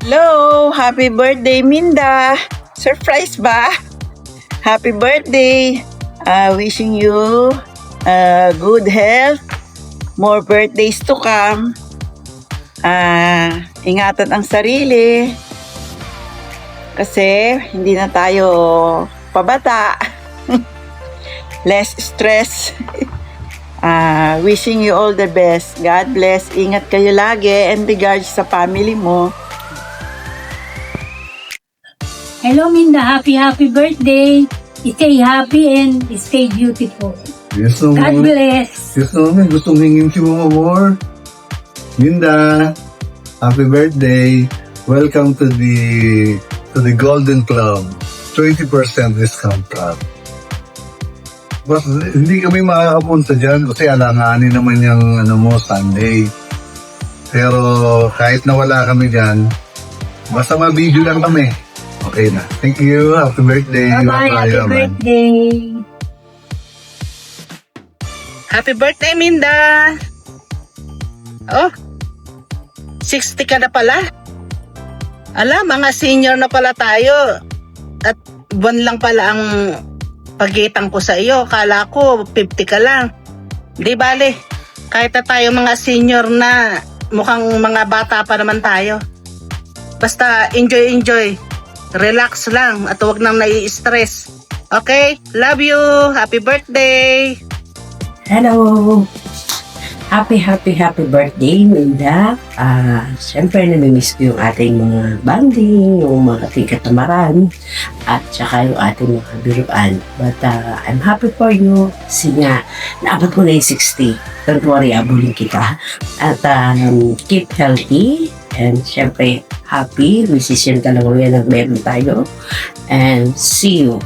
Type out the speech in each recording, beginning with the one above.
Hello! Happy birthday, Minda! Surprise ba? Happy birthday! Wishing you good health, more birthdays to come. Ingatan ang sarili kasi hindi na tayo pabata. Less stress. Wishing you all the best. God bless. Ingat kayo lagi and regards sa family mo. Hello, Minda. Happy birthday. Stay happy and stay beautiful. Yes, God bless. Yes, naman. Gustong hingin si Mama More. Minda, happy birthday. Welcome to the Golden Club. 20% discount club. But hindi kami makakapunta dyan kasi alanganin naman yung Sunday. Pero kahit nawala kami dyan, basta ma-video lang kami. Okay na. Thank you. Happy birthday. Bye-bye. Happy birthday. Happy birthday, Minda! Oh, 60 ka na pala. Mga senior na pala tayo. At buwan lang pala ang pagitan ko sa iyo. Kala ko 50 ka lang. Di bale, kahit na tayo mga senior na, mukhang mga bata pa naman tayo. Basta enjoy. Relax lang at huwag nang nai-stress. Okay? Love you! Happy birthday! Hello! Happy birthday, Minda. Siyempre, namimiss ko yung ating mga banding, yung mga ating katamaran, at saka yung ating mga biruan. But I'm happy for you. Kasi nga, naabot mo na yung 60. Don't worry, abulin kita. At keep healthy. And siyempre, happy. Musician ka lang ngayon ang meron tayo. And see you.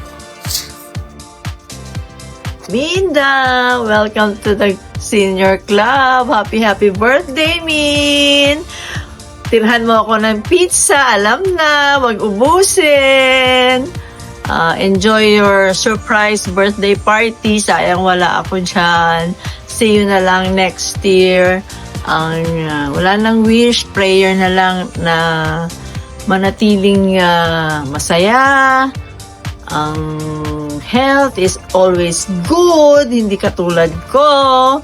Minda, welcome to the Senior Club. Happy birthday, Min. Tirhan mo ako ng pizza, alam na, wag ubusin. Enjoy your surprise birthday party. Sayang wala ako dyan. See you na lang next year. Wala nang wish, prayer na lang na manatiling masaya. Ang health is always good, hindi katulad ko.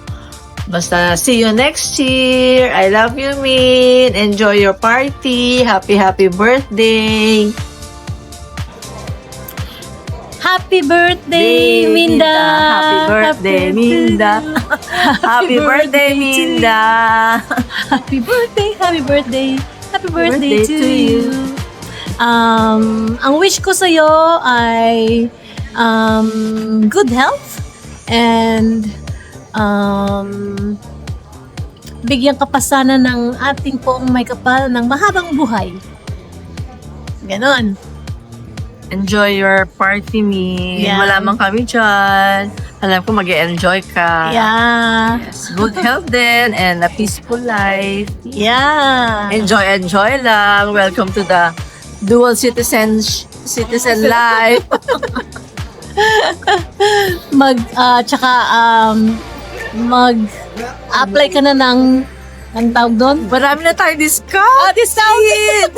Basta see you next year. I love you, Min. Enjoy your party. Happy birthday. Happy birthday, Minda. Happy birthday, Minda. Happy birthday, Minda. Happy birthday to you. Ang wish ko sa'yo ay good health and bigyan ka pa sana ng ating poong may kapal ng mahabang buhay. Ganon. Enjoy your party, Min. Yeah. Wala man kami dyan. Alam ko mag-enjoy ka. Yeah. Yes. Good health din and a peaceful life. Yeah. Enjoy lang. Welcome to the dual citizen life. Mag-apply ka na ng tawag doon? Marami na tayo discount. Discount!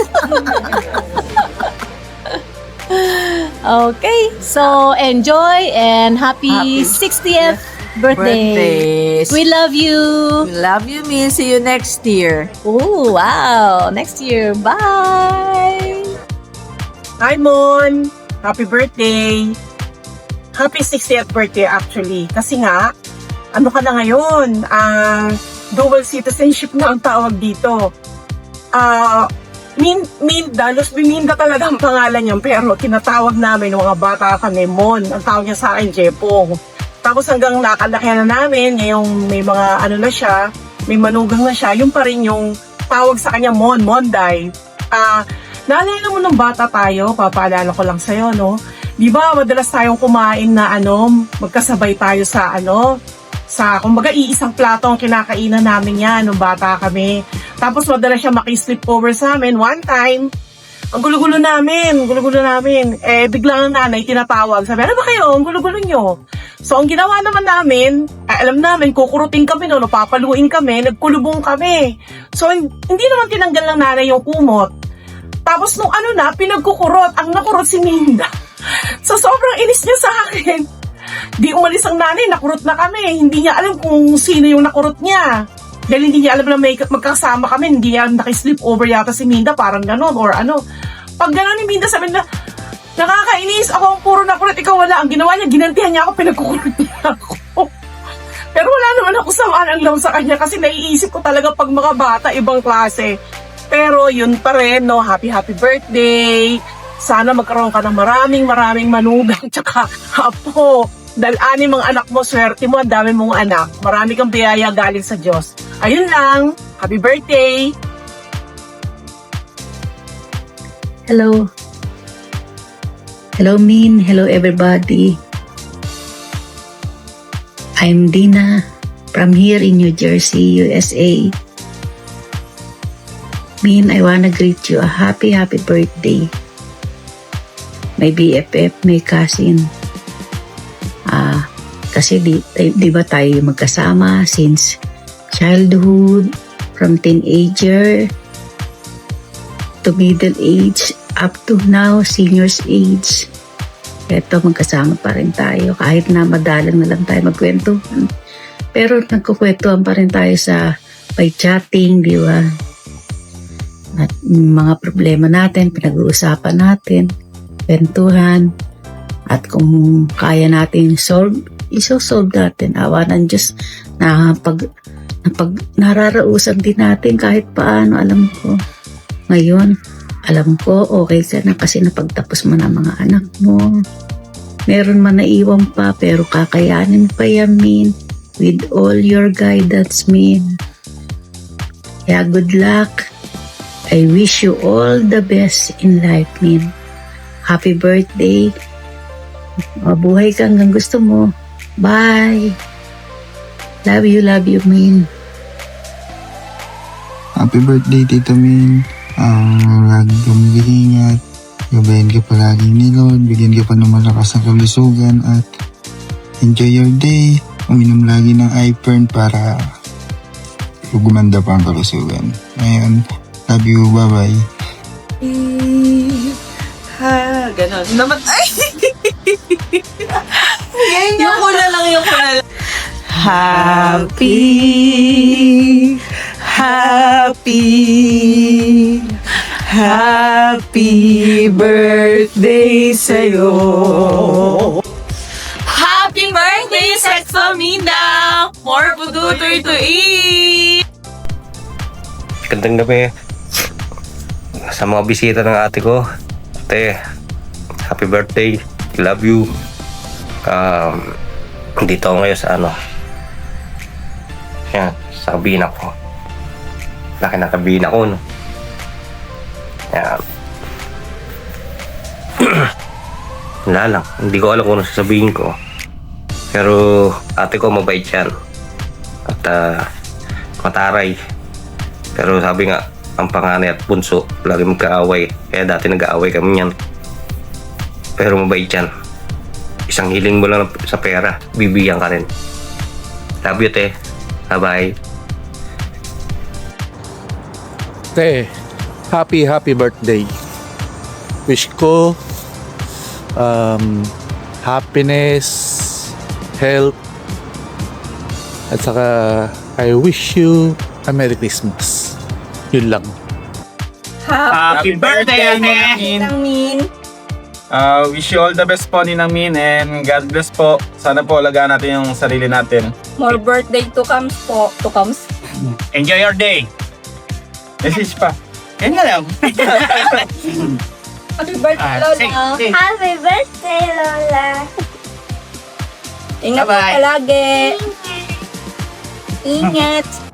Okay, so enjoy and happy 60th birthday. Birthdays. We love you. We love you, Min. See you next year. Oh, wow. Next year. Bye. Hi, Mon! Happy birthday! Happy 60th birthday actually. Kasi nga, ano ka na ngayon? Dual citizenship na ang tawag dito. Minda, Los Biminda talaga ang pangalan niya. Pero tinatawag namin ng mga bata kami, Mon. Ang tawag niya sa akin, Jepong. Tapos hanggang nakalaki na namin, ngayong may mga na siya, may manugang na siya, yung pa rin yung tawag sa kanya, Monday. Naalala mo nung bata tayo, papaalala ko lang sa'yo, no? Di ba, madalas tayong kumain na magkasabay tayo sa kumbaga iisang plato ang kinakainan namin yan nung bata kami. Tapos madalas siya makisleepover sa amin. One time, ang gulo-gulo namin. Biglang ang nanay tinatawag. Sabi, ano ba kayo? Ang gulo-gulo nyo. So, ang ginawa naman namin, alam namin, kukurutin kami, papaluin kami, nagkulubong kami. So, hindi naman tinanggal ng nanay yung kumot. Tapos nung pinagkukurot, ang nakurot si Minda. So sobrang inis niya sa akin. Di umalis ang nanay, nakurot na kami. Hindi niya alam kung sino yung nakurot niya. Dahil hindi niya alam na magkasama kami, hindi niya nakisleep over yata si Minda, parang ganon, or ano. Pag ganon ni Minda, sabi na, nakakainis, ako ang puro nakurot, ikaw wala. Ang ginawa niya, ginantihan niya ako, pinagkukurot niya ako. Pero wala naman ako samaan ang loob sa kanya kasi naiisip ko talaga pag mga bata, ibang klase. Pero yun pa rin, no, happy birthday. Sana magkaroon ka ng maraming manugang tsaka apo. Dahil 6 ang anak mo, swerte mo, ang dami mong anak. Marami kang biyaya galing sa Diyos. Ayun lang, happy birthday! Hello. Hello, Min. Hello, everybody. I'm Dina from here in New Jersey, USA. Min, I wanna greet you a happy birthday. My BFF, my cousin. Kasi di ba tayo magkasama since childhood, from teenager to middle age, up to now, senior's age. Eto, magkasama pa rin tayo. Kahit na madalang na lang tayo magkwentuhan. Pero nagkukwentuhan pa rin tayo by chatting, di ba? At mga problema natin, pinag-uusapan natin, kwentuhan. At kung kaya natin isosolve natin. Awa ng Diyos na pag nararausan din natin kahit paano. Alam ko, ngayon, alam ko, okay ka na kasi napagtapos mo na mga anak mo. Meron man naiwan pa, pero kakayanin pa yan, Min. With all your guidance, Min. Kaya good luck. I wish you all the best in life, Min. Happy birthday. Mabuhay ka hanggang gusto mo. Bye. Love you, Min. Happy birthday, Tito Min. Lagi kang mag-iingat. Gabayan ka palagi ni Lord. Bigyan ka pa ng malakas ng kalusugan at enjoy your day. Uminom lagi ng iPern para gumanda pa ang kalusugan. Ngayon, love you. Bye-bye. Ganon. Naman, ay! Yung kuna lang. Happy birthday sa'yo. Happy birthday, Sexo Minda! More pudutoy to eat! Gandang gabi sa mga bisita ng ate ko. Ate, happy birthday. Love you. Dito ako ngayon sa yan, sa kabina ko. Laki ng kabina ko, no? Yan. Wala lang. Hindi ko alam kung ano sasabihin ko. Pero ate ko mabait yan. At mataray. Pero sabi nga, ang panganay at bunso, lagi magkaaway. Kaya dati nag-aaway kami yan. Pero mabait yan. Isang hiling mo lang sa pera, bibigyan ka rin. Love you, te. Bye-bye. Te, happy birthday. Wish ko happiness, health, at saka I wish you a Merry Christmas. Yun lang. Happy birthday, Min! Wish you all the best po, Ninang Min, and God bless po. Sana po alagaan natin yung sarili natin. More birthday to comes po. To comes. Enjoy your day! Message pa. Yan na lang. Happy birthday, Lola. Happy birthday, Lola. Ingat po palagi. Ingat.